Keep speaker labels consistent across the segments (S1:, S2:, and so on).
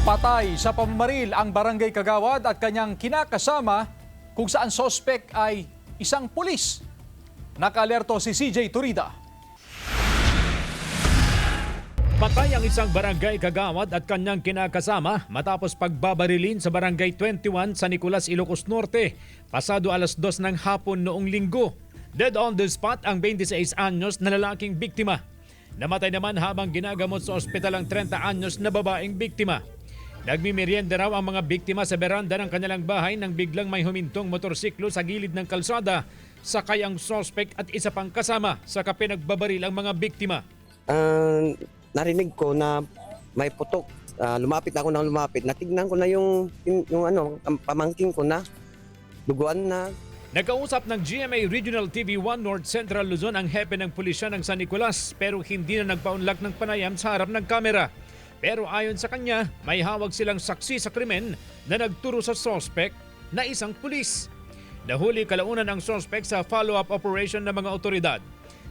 S1: Patay sa pamamaril ang barangay Kagawad at kanyang kinakasama kung saan sospek ay isang pulis. Naka-alerto si CJ Turida.
S2: Patay ang isang barangay Kagawad at kanyang kinakasama matapos pagbabarilin sa barangay 21 sa Nicolas, Ilocos Norte pasado alas 2 ng hapon noong linggo. Dead on the spot ang 26 anyos na lalaking biktima. Namatay naman habang ginagamot sa ospital ang 30 anyos na babaeng biktima. Nagmimerienda raw ang mga biktima sa beranda ng kanilang bahay nang biglang may humintong motorsiklo sa gilid ng kalsada. Sakay ang sospek at isa pang kasama sa pinagbabaril ang mga biktima.
S3: Narinig ko na may putok. Lumapit ako ng lumapit. Natignan ko na yung ang pamangking ko na duguan na.
S2: Nagkausap ng GMA Regional TV 1 North Central Luzon ang hepe ng pulisya ng San Nicolas pero hindi na nagpaunlak ng panayam sa harap ng kamera. Pero ayon sa kanya, may hawag silang saksi sa krimen na nagturo sa sospek na isang pulis. Nahuli kalaunan ang sospek sa follow-up operation ng mga otoridad.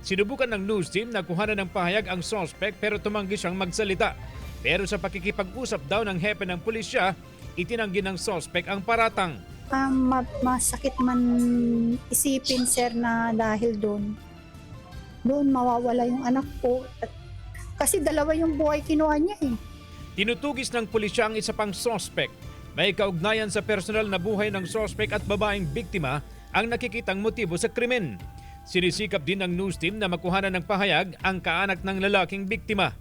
S2: Sinubukan ng news team na kuhanan ng pahayag ang sospek pero tumanggi siyang magsalita. Pero sa pakikipag-usap daw ng hepe ng pulisya, itinanggi ng sospek ang paratang.
S4: Masakit man isipin, sir, na dahil doon mawawala yung anak ko. Kasi dalawa yung buhay kinuha niya eh.
S2: Tinutugis ng pulisya ang isa pang sospek. May kaugnayan sa personal na buhay ng sospek at babaeng biktima ang nakikitang motibo sa krimen. Sinisikap din ng news team na makuhanan ng pahayag ang kaanak ng lalaking biktima.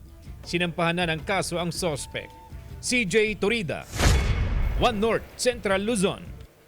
S2: Sinampahan na ng kaso ang sospek. CJ Turida, 1 North Central Luzon.